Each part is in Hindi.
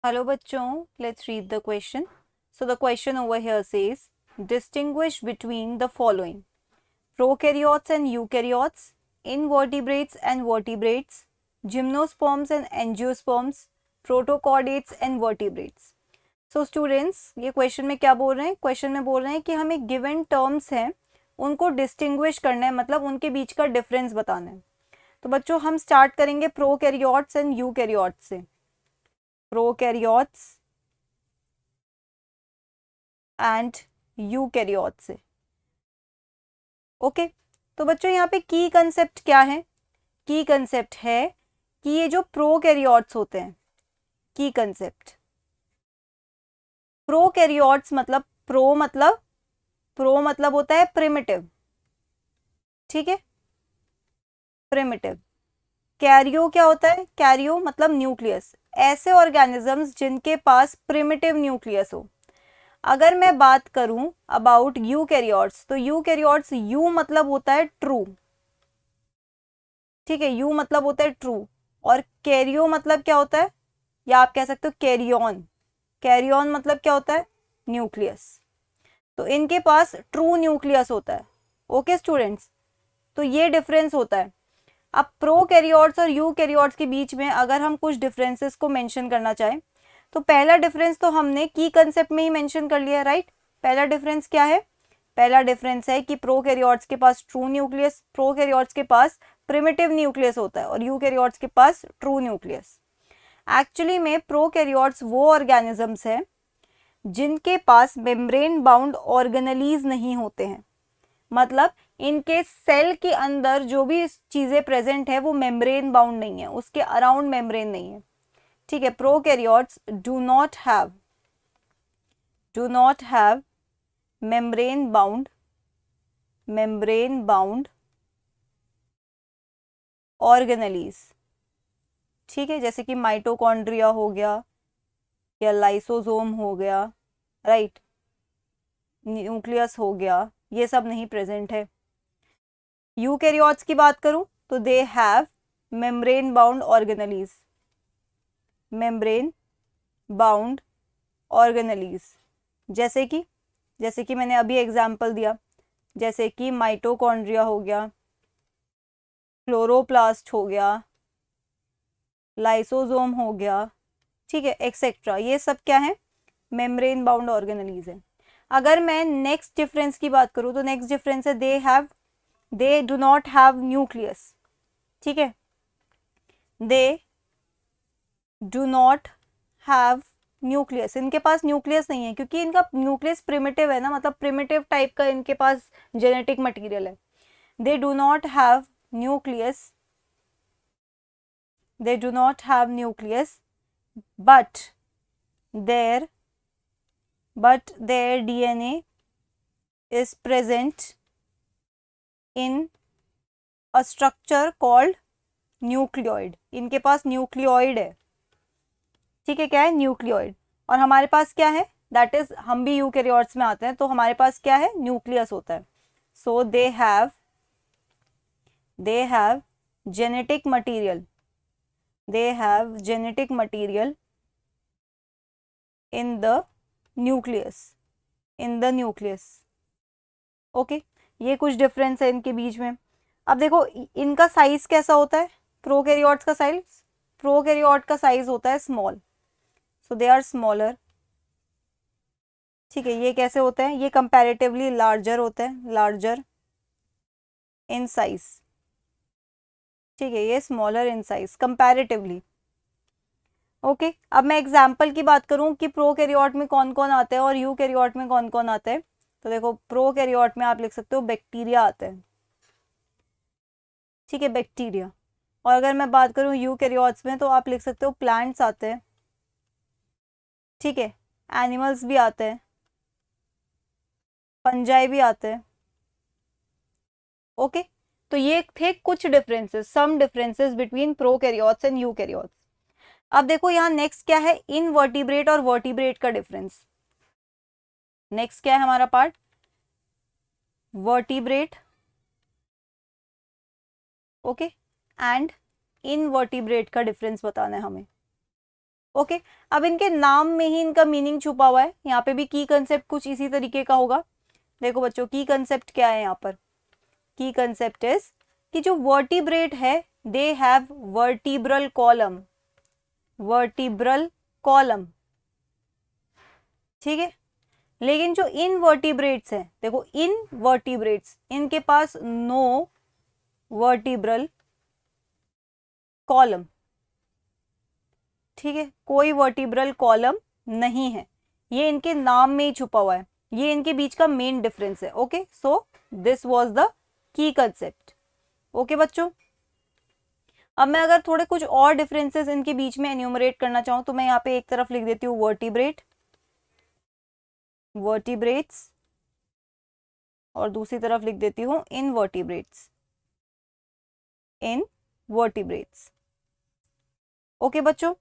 Hello bachon, let's read the question. So the question over here says, distinguish between the following: prokaryotes and eukaryotes, invertebrates and vertebrates, gymnosperms and angiosperms, protochordates and vertebrates. So students, ये क्वेश्चन में क्या बोल रहे हैं? क्वेश्चन में बोल रहे हैं कि हमें गिवन टर्म्स हैं उनको डिस्टिंग्विश करना है, मतलब उनके बीच का डिफरेंस बताना है. तो बच्चों हम स्टार्ट करेंगे प्रोकैरियोट्स एंड यूकैरियोट्स से. प्रोकैरियोट्स एंड यूकैरियोट्स से. ओके तो बच्चों यहाँ पे की कंसेप्ट क्या है? की कंसेप्ट है कि ये जो प्रोकैरियोट्स होते हैं, की कंसेप्ट, प्रोकैरियोट्स मतलब प्रो मतलब होता है प्रिमिटिव. ठीक है, प्रिमिटिव. कैरियो क्या होता है? कैरियो मतलब न्यूक्लियस. ऐसे ऑर्गेनिजम्स जिनके पास प्रिमिटिव न्यूक्लियस हो. अगर मैं बात करूं अबाउट यूकैरियोट्स, तो यूकैरियोट्स, यू मतलब होता है ट्रू. ठीक है, यू मतलब होता है ट्रू. और कैरियो मतलब क्या होता है, या आप कह सकते हो कैरियन. कैरियन मतलब क्या होता है? न्यूक्लियस. तो इनके पास ट्रू न्यूक्लियस होता है. ओके स्टूडेंट्स, तो ये डिफरेंस होता है. अब प्रोकैरियोट्स और यूकैरियोट्स के बीच में अगर हम कुछ डिफरेंसेस को मेंशन करना चाहें, तो पहला डिफरेंस तो हमने की कंसेप्ट में ही मेंशन कर लिया, राइट? पहला डिफरेंस क्या है? पहला डिफरेंस है कि प्रोकैरियोट्स के पास ट्रू न्यूक्लियस, प्रोकैरियोट्स के पास प्रिमिटिव न्यूक्लियस होता है और यूकैरियोट्स के पास ट्रू न्यूक्लियस. एक्चुअली में प्रोकैरियोट्स वो ऑर्गेनिजम्स हैं जिनके पास मेम्ब्रेन बाउंड ऑर्गेनेलीज नहीं होते हैं. मतलब इनके सेल के अंदर जो भी चीजें प्रेजेंट है वो मेम्ब्रेन बाउंड नहीं है, उसके अराउंड मेम्ब्रेन नहीं है. ठीक है, prokaryotes do not have membrane bound organelles. ठीक है, जैसे कि माइटोकॉन्ड्रिया हो गया या लाइसोसोम हो गया, राइट, न्यूक्लियस हो गया, ये सब नहीं प्रेजेंट है. यूकैरियोट्स की बात करूं तो they have membrane bound organelles. Membrane bound organelles जैसे कि मैंने अभी एग्जांपल दिया, जैसे कि माइटोकॉन्ड्रिया हो गया, क्लोरोप्लास्ट हो गया, लाइसोसोम हो गया. ठीक है, एक्सेट्रा, ये सब क्या है? मेम्ब्रेन बाउंड ऑर्गेनेलीज है. अगर मैं नेक्स्ट डिफरेंस की बात करूं तो नेक्स्ट डिफरेंस है they do not have nucleus. ठीक है, they do not have nucleus. इनके पास न्यूक्लियस नहीं है क्योंकि इनका न्यूक्लियस प्रिमिटिव है ना, मतलब प्रिमिटिव टाइप का इनके पास जेनेटिक मटेरियल है. They do not have nucleus, they do not have nucleus, but their DNA is present in a structure called nucleoid. इनके पास न्यूक्लियोइड है. ठीक है, क्या है? न्यूक्लियोइड. और हमारे पास क्या है? दैट इज, हम भी यूकैरियोट्स में आते हैं तो हमारे पास क्या है? न्यूक्लियस होता है. So they have genetic material, they have genetic material in the nucleus. Okay, ये कुछ डिफरेंस है इनके बीच में. अब देखो इनका साइज कैसा होता है. प्रोकैरियोट का साइज होता है small, so they are smaller. ठीक है, ये कैसे होते हैं? ये कंपैरेटिवली लार्जर होते हैं, लार्जर इन साइज. ठीक है, ये smaller in size comparatively. Okay, अब मैं एग्जाम्पल की बात करूं कि प्रोकैरियोट में कौन कौन आते हैं और यूकैरियोट में कौन कौन आते हैं, तो देखो प्रोकैरियोट में आप लिख सकते हो बैक्टीरिया आते हैं. ठीक है, बैक्टीरिया. और अगर मैं बात करूं यूकैरियोट्स में तो आप लिख सकते हो प्लांट्स आते हैं. ठीक है, एनिमल्स भी आते हैं, फंजाई भी आते हैं. ओके, तो ये थे कुछ differences, some differences between prokaryotes and eukaryotes. अब देखो यहाँ नेक्स्ट क्या है? इनवर्टिब्रेट और वर्टिब्रेट का डिफरेंस. नेक्स्ट क्या है हमारा part? Vertebrate, okay, and invertebrate का डिफरेंस बताना है हमें. ओके, अब इनके नाम में ही इनका मीनिंग छुपा हुआ है। यहाँ पे भी की कंसेप्ट कुछ इसी तरीके का होगा। देखो बच्चों, की कंसेप्ट क्या है यहाँ पर? की कंसेप्ट इज कि जो वर्टिब्रेट है they have vertebral column, vertebral column, ठीक है। लेकिन जो इनवर्टिब्रेट्स हैं, देखो इनवर्टिब्रेट्स, इनके पास नो वर्टिब्रल कॉलम, ठीक है, कोई वर्टिब्रल कॉलम नहीं है। ये इनके नाम में ही छुपा हुआ है, ये इनके बीच का मेन डिफरेंस है। Okay, so this was the key concept. Okay बच्चों, अब मैं अगर थोड़े कुछ और डिफरेंसेस इनके बीच में एन्यूमरेट करना चाहूँ तो मैं यहाँ पे एक तरफ लिख देती हूँ वर्टिब्रेट, वर्टिब्रेट्स, और दूसरी तरफ लिख देती हूँ इनवर्टिब्रेट्स, इनवर्टिब्रेट्स। ओके बच्चों,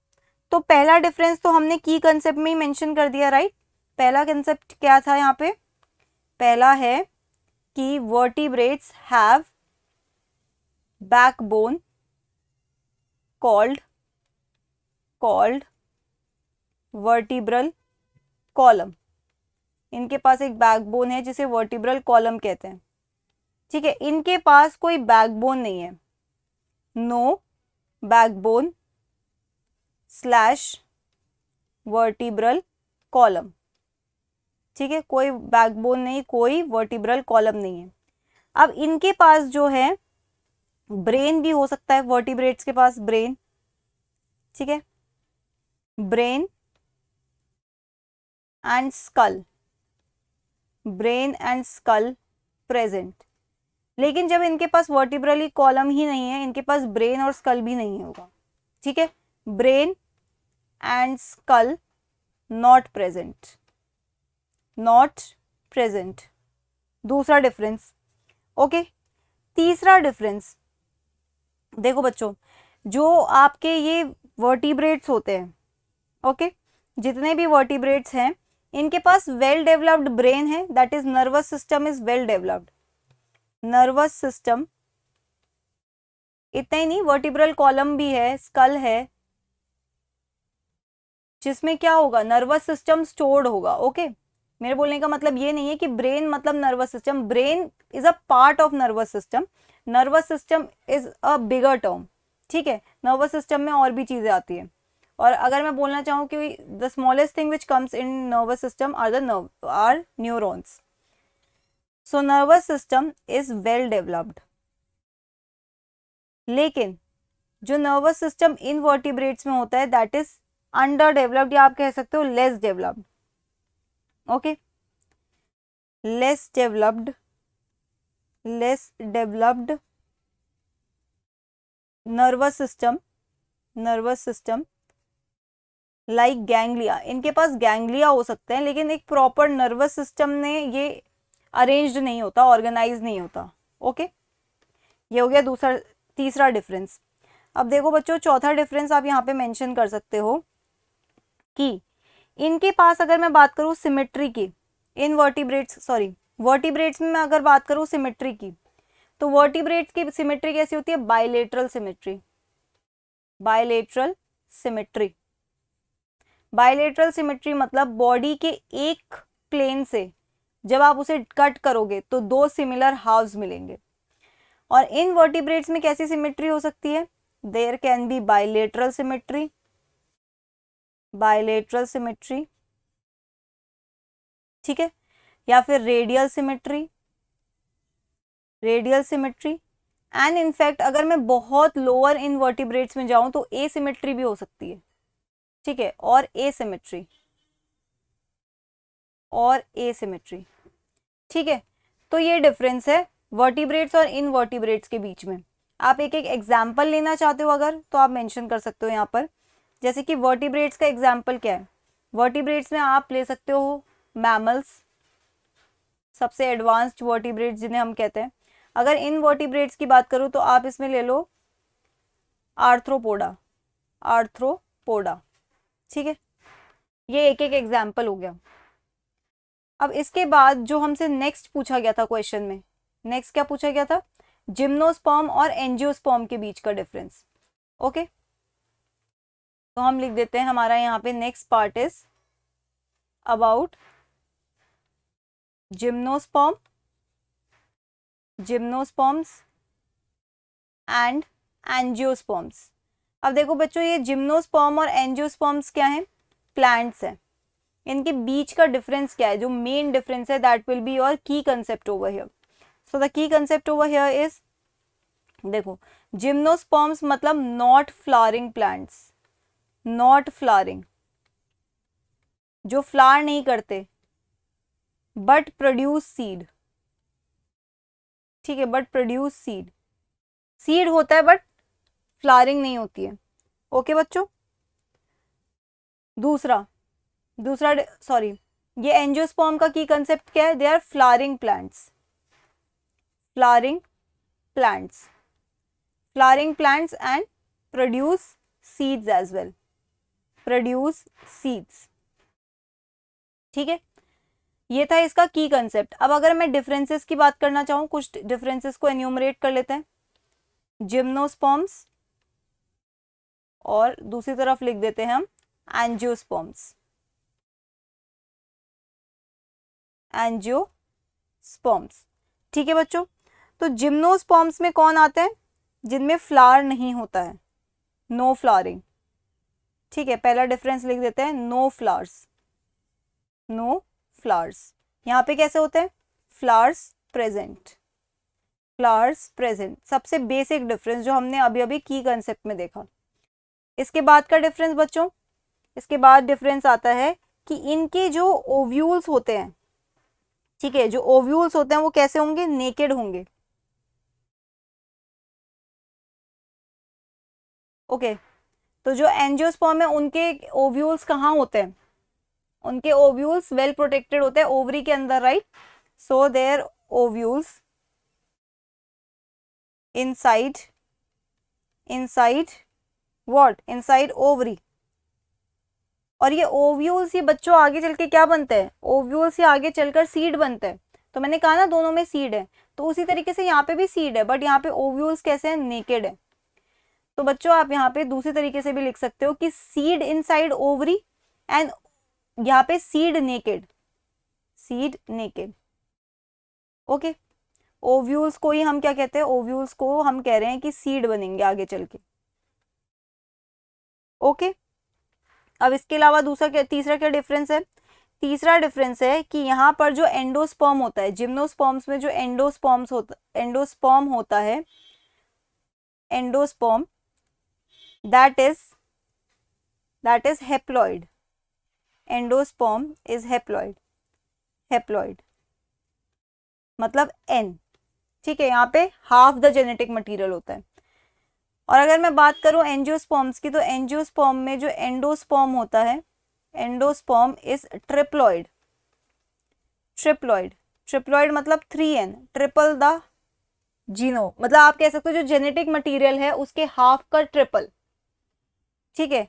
तो पहला डिफरेंस तो हमने की कंसेप्ट में ही मेंशन कर दिया, राइट। पहला कंसेप्ट क्या था यहाँ पे? पहला है कि vertebrates have backbone called vertebral column. इनके पास एक बैकबोन है जिसे वर्टिब्रल कॉलम कहते हैं, ठीक है। इनके पास कोई बैकबोन नहीं है, no backbone slash vertebral column, ठीक है। कोई बैकबोन नहीं, कोई वर्टिब्रल कॉलम नहीं है। अब इनके पास जो है ब्रेन भी हो सकता है, वर्टिब्रेट्स के पास ब्रेन, ठीक है, brain and skull, brain and skull present. लेकिन जब इनके पास वर्टिब्रली कॉलम ही नहीं है, इनके पास ब्रेन और स्कल भी नहीं होगा, ठीक है। Brain and skull not present, not present, दूसरा डिफरेंस। ओके, तीसरा डिफरेंस, देखो बच्चों, जो आपके ये वर्टिब्रेट्स होते हैं, ओके, जितने भी वर्टिब्रेट्स हैं, इनके पास वेल डेवलप्ड ब्रेन है, that is nervous system is well developed, nervous system. इतना ही नहीं, वर्टिब्रल कॉलम भी है, स्कल है, जिसमें क्या होगा, नर्वस सिस्टम स्टोर्ड होगा। ओके, मेरे बोलने का मतलब ये नहीं है कि ब्रेन मतलब nervous system, brain is a part of nervous system, nervous system is a bigger term, ठीक है। नर्वस सिस्टम में और भी चीजें आती है, और अगर मैं बोलना चाहूँ कि the smallest thing which comes in nervous system are are neurons. So nervous system is well developed, लेकिन जो नर्वस सिस्टम इन वर्टिब्रेट्स में होता है दैट इज अंडर डेवलप्ड, या आप कह सकते हो less developed. Okay, less developed, less developed nervous system, nervous system like ganglia. इनके पास गैंग्लिया हो सकते हैं, लेकिन एक प्रॉपर नर्वस सिस्टम ने ये अरेंज्ड नहीं होता, ऑर्गेनाइज नहीं होता। ओके, ये हो गया दूसरा, तीसरा डिफरेंस। अब देखो बच्चों, चौथा डिफरेंस आप यहाँ पे मेंशन कर सकते हो कि इनके पास अगर मैं बात करूँ सिमेट्री की, इन वर्टिब्रेट्स, सॉरी वर्टिब्रेट्स में मैं अगर बात करूँ सिमेट्री की, तो वर्टिब्रेट्स की सिमेट्री कैसी होती है? Bilateral symmetry, bilateral symmetry. Bilateral symmetry मतलब बॉडी के एक प्लेन से जब आप उसे कट करोगे तो दो सिमिलर हाफ्स मिलेंगे। और इन वर्टिब्रेट्स में कैसी सिमेट्री हो सकती है? There can be bilateral symmetry, bilateral symmetry, ठीक है, या फिर radial symmetry, radial symmetry. And in fact अगर मैं बहुत लोअर इनवर्टिब्रेट्स में जाऊं तो एसिमेट्री भी हो सकती है, ठीक है, और एसिमेट्री, और एसिमेट्री, ठीक है। तो ये डिफरेंस है वर्टिब्रेट्स और इनवर्टिब्रेट्स के बीच में। आप एक एक एग्जाम्पल लेना चाहते हो अगर, तो आप मेंशन कर सकते हो यहाँ पर। जैसे कि वर्टिब्रेट्स का एग्जाम्पल क्या है? वर्टिब्रेट्स में आप ले सकते हो मैमल्स, सबसे एडवांस्ड वर्टिब्रेट्स जिन्हें हम कहते हैं। अगर इन वर्टिब्रेट्स की बात करूँ तो आप इसमें ले लो आर्थ्रोपोडा, आर्थ्रोपोडा, ठीक है। ये एक एक एग्जाम्पल हो गया। अब इसके बाद जो हमसे नेक्स्ट पूछा गया था क्वेश्चन में, नेक्स्ट क्या पूछा गया था? जिम्नोस्पर्म और एंजियोस्पर्म के बीच का डिफरेंस। ओके, तो हम लिख देते हैं हमारा यहाँ पे next part is about gymnosperm, gymnosperms and angiosperms. अब देखो बच्चों, ये जिम्नोस्पर्म और एंजियोस्पर्म्स क्या है? प्लांट्स है। इनके बीच का डिफरेंस क्या है? जो मेन डिफरेंस है दैट विल बी योर की concept over here. So the key concept over here is, देखो जिम्नोस्पर्म्स मतलब not flowering plants, not flowering, जो फ्लावर नहीं करते बट प्रोड्यूस सीड। ठीक है, बट प्रोड्यूस सीड, सीड होता है बट फ्लावरिंग नहीं होती है। ओके बच्चों। दूसरा दूसरा सॉरी, ये एंजियोस्पर्म का की कंसेप्ट क्या है? They are flowering plants, flowering plants, flowering plants and produce seeds as well, produce seeds। ठीक है, ये था इसका की कंसेप्ट। अब अगर मैं डिफरेंसेस की बात करना चाहूँ, कुछ डिफरेंसेस को एन्यूमरेट कर लेते हैं। जिम्नोस्पर्म्स और दूसरी तरफ लिख देते हैं हम एंजियोस्पर्म्स, एंजियोस्पर्म्स। ठीक है बच्चों, तो जिम्नोस्पर्म्स में कौन आते हैं? जिनमें फ्लावर नहीं होता है, नो फ्लावरिंग। ठीक है, पहला डिफरेंस लिख देते हैं, नो फ्लावर्स, नो फ्लावर्स। यहाँ पे कैसे होते हैं? फ्लावर्स प्रेजेंट, फ्लावर्स प्रेजेंट, सबसे बेसिक डिफरेंस जो हमने अभी अभी की कंसेप्ट में देखा। इसके बाद का डिफरेंस बच्चों, इसके बाद डिफरेंस आता है कि इनके जो ओव्यूल्स होते हैं, ठीक है, जो ओव्यूल्स होते हैं वो कैसे होंगे? नेकेड होंगे। ओके, तो जो एंजियोस्पर्म है उनके ओव्यूल्स कहाँ होते हैं? उनके ओव्यूल्स वेल प्रोटेक्टेड होते हैं ओवरी के अंदर, right? So there ovules inside, inside what? Inside ovary. और ये ओव्यूल्स ये बच्चों आगे चल के क्या बनते हैं? ओव्यूल्स ये आगे चलकर सीड बनते हैं। तो मैंने कहा ना दोनों में सीड है, तो उसी तरीके से यहाँ पे भी सीड है, बट यहाँ पे ओव्यूल्स कैसे हैं? नेकेड है। तो बच्चों आप यहाँ पे दूसरी तरीके से भी लिख सकते हो कि सीड इनसाइड ओवरी एंड यहाँ पे seed naked, seed naked. Okay, ovules को ही हम क्या कहते हैं? ओव्यूल्स को हम कह रहे हैं कि सीड बनेंगे आगे चल के। ओके, अब इसके अलावा दूसरा क्या, तीसरा क्या डिफरेंस है? तीसरा डिफरेंस है कि यहाँ पर जो एंडोस्पर्म होता है, जिम्नोस्पर्म्स में जो एंडोस्पर्म होता है, endosperm that is haploid, endosperm is haploid, haploid मतलब एन। ठीक है, यहाँ पे हाफ द जेनेटिक मटेरियल होता है। और अगर मैं बात करूं एंजियोस्पर्म्स की, तो एंजियोस्पर्म में जो एंडोस्पर्म होता है, endosperm is triploid, triploid, triploid मतलब 3n, ट्रिपल द जीनो, मतलब आप कह सकते हो जो जेनेटिक मटेरियल है उसके हाफ का ट्रिपल। ठीक है,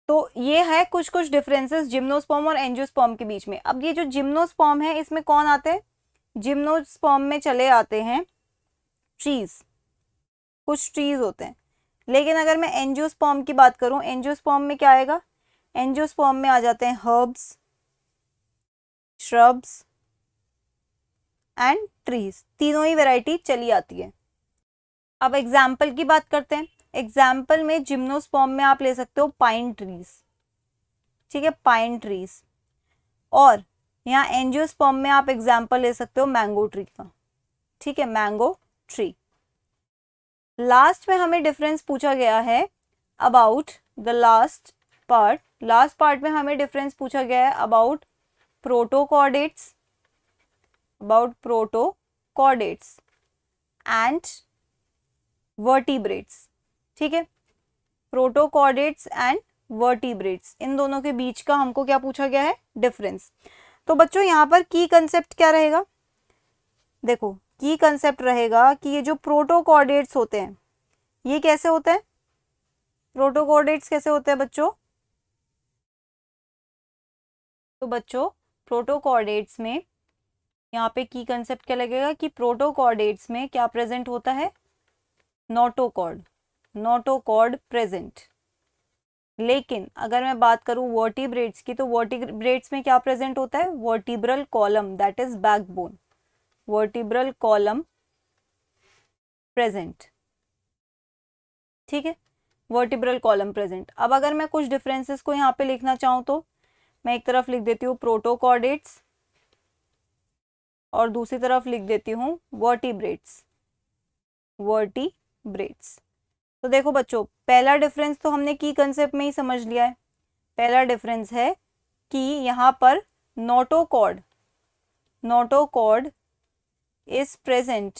तो ये है कुछ कुछ डिफरेंसेस जिम्नोस्पर्म और एंजियोस्पर्म के बीच में। अब ये जो जिम्नोस्पर्म है इसमें कौन आते हैं? जिम्नोस्पर्म में चले आते हैं ट्रीज, कुछ ट्रीज होते हैं। लेकिन अगर मैं एंजियोस्पर्म की बात करूं, एंजियोस्पर्म में क्या आएगा? एंजियोस्पर्म में आ जाते हैं हर्ब्स, श्रब्स एंड ट्रीज, तीनों ही वैरायटी चली आती है। अब एग्जाम्पल की बात करते हैं। एग्जाम्पल में जिम्नोस्पर्म में आप ले सकते हो पाइन ट्रीज, ठीक है, पाइन ट्रीज। और यहाँ एंजियोस्पर्म में आप एग्जाम्पल ले सकते हो मैंगो ट्री का, ठीक है, मैंगो ट्री। लास्ट में हमें डिफरेंस पूछा गया है about the last part, last part में हमें डिफरेंस पूछा गया है about protochordates, about protochordates and vertebrates. ठीक है, प्रोटोकॉर्डेट्स एंड वर्टिब्रेट्स, इन दोनों के बीच का हमको क्या पूछा गया है? डिफरेंस। तो बच्चों यहाँ पर की कंसेप्ट क्या रहेगा? देखो की कंसेप्ट रहेगा कि ये जो प्रोटोकॉर्डेट्स होते हैं ये कैसे होते हैं? प्रोटोकॉर्डेट्स कैसे होते हैं बच्चों? तो बच्चों प्रोटोकॉर्डेट्स में यहाँ पे की कंसेप्ट क्या लगेगा कि प्रोटोकॉर्डेट्स में क्या प्रेजेंट होता है? Notochord, notochord present. लेकिन अगर मैं बात करूं वर्टिब्रेट्स की, तो वर्टिब्रेट्स में क्या प्रेजेंट होता है? Vertebral column, that is backbone, vertebral column present, ठीक है, वर्टिब्रल कॉलम प्रेजेंट। अब अगर मैं कुछ डिफरेंसेस को यहाँ पे लिखना चाहूँ तो मैं एक तरफ लिख देती हूँ प्रोटोकॉर्डेट्स और दूसरी तरफ लिख देती हूँ वर्टिब्रेट्स, वर्टिब्रेट्स। तो देखो बच्चों, पहला डिफरेंस तो हमने की कंसेप्ट में ही समझ लिया है। पहला डिफरेंस है कि यहाँ पर notochord, notochord is present,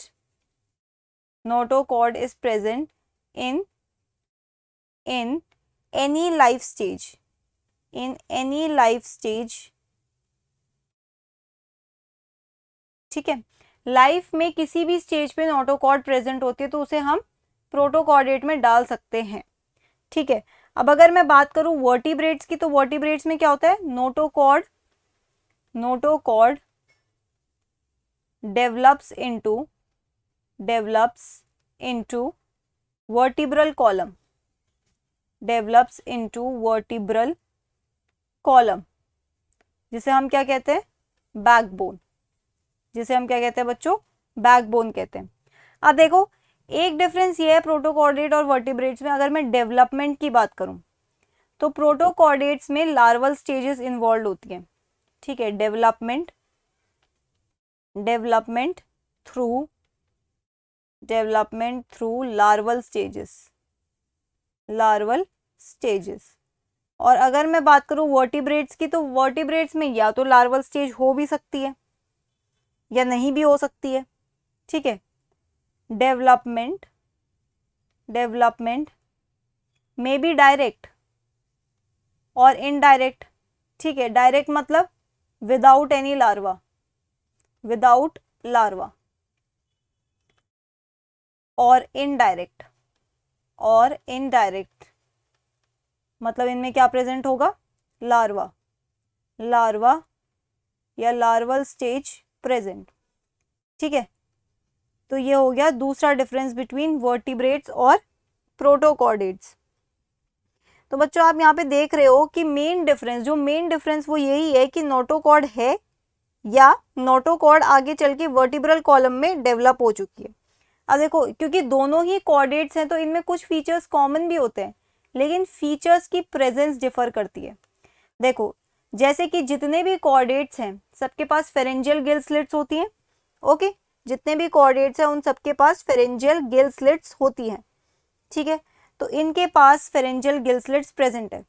notochord is present in any life stage, in any life stage, ठीक है। लाइफ में किसी भी स्टेज पे नोटोकॉर्ड प्रेजेंट होती है तो उसे हम प्रोटोकॉर्डेट में डाल सकते हैं, ठीक है। अब अगर मैं बात करूं वर्टिब्रेट्स की, तो वर्टिब्रेट्स में क्या होता है? Notochord, notochord develops into vertebral column, develops into vertebral column, जिसे हम क्या कहते हैं? बैकबोन, जिसे हम क्या कहते हैं बच्चों? बैकबोन कहते हैं। अब देखो, एक डिफरेंस ये है प्रोटोकॉर्डेट और वर्टिब्रेट्स में। अगर मैं डेवलपमेंट की बात करूं तो प्रोटोकॉर्डेट्स में लार्वल स्टेजेस इन्वॉल्व होती है, ठीक है। Development, development through larval stages, larval stages. और अगर मैं बात करूं वर्टिब्रेट्स की, तो वर्टिब्रेट्स में या तो लार्वल स्टेज हो भी सकती है या नहीं भी हो सकती है, ठीक है। Development, development may be direct और इनडायरेक्ट, ठीक है। डायरेक्ट मतलब without any larva, without larva, और इनडायरेक्ट, और इनडायरेक्ट मतलब इनमें क्या प्रेजेंट होगा? लार्वा, लार्वा या लार्वल स्टेज प्रेजेंट, ठीक है। तो ये हो गया दूसरा डिफरेंस बिटवीन वर्टिब्रेट्स और प्रोटोकॉर्डेट्स। तो बच्चों आप यहाँ पे देख रहे हो कि मेन डिफरेंस, जो मेन डिफरेंस वो यही है कि नोटोकॉर्ड है या नोटोकॉर्ड आगे चल के वर्टिब्रल कॉलम में डेवलप हो चुकी है। अब देखो, क्योंकि दोनों ही कॉर्डेट्स हैं तो इनमें कुछ फीचर्स कॉमन भी होते हैं, लेकिन फीचर्स की प्रेजेंस डिफर करती है। देखो, जैसे कि जितने भी कॉर्डेट्स हैं सबके पास फेरेंजियल गिल स्लिट्स होती हैं, ओके। जितने भी कॉर्डेट्स हैं उन सबके पास फेरेंजियल गिल स्लिट्स होती हैं, ठीक है। तो इनके पास फेरेंजियल गिल स्लिट्स प्रेजेंट है,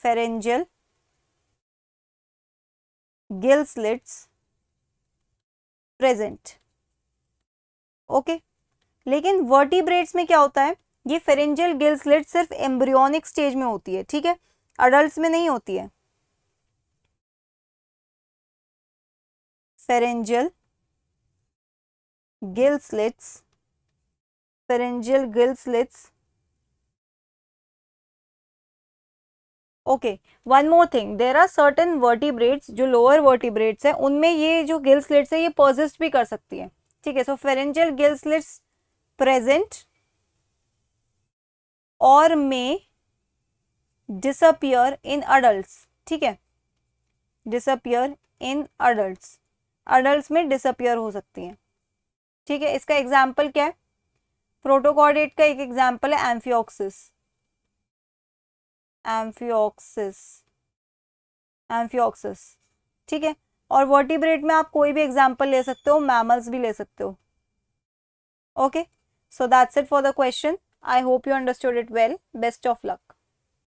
pharyngeal gill slits present, okay. लेकिन वर्टिब्रेट्स में क्या होता है? ये फेरेंजियल गिल स्लिट सिर्फ एम्ब्रियोनिक स्टेज में होती है, ठीक है, अडल्ट्स में नहीं होती है। Pharyngeal gill slits, pharyngeal gill slits, okay. One more thing, there are certain vertebrates, जो लोअर वर्टिब्रेट्स हैं उनमें ये जो गिल स्लिट्स है ये पर्सिस्ट भी कर सकती है, ठीक है। सो फेरेंजियल गिल स्लिट्स प्रेजेंट और में डिसअपियर इन अडल्ट्स, ठीक है, डिसअपियर इन अडल्ट्स, अडल्ट्स में डिसअपियर हो सकती हैं, ठीक है। इसका एग्जाम्पल क्या है? प्रोटोकॉर्डेट का एक एग्जाम्पल है एम्फियोक्सिस, एम्फियोक्सिस, एम्फियोक्सिस, ठीक है। और वर्टिब्रेट में आप कोई भी एग्जाम्पल ले सकते हो, मैमल्स भी ले सकते हो, okay. So that's it for the question. I hope you understood it well. Best of luck.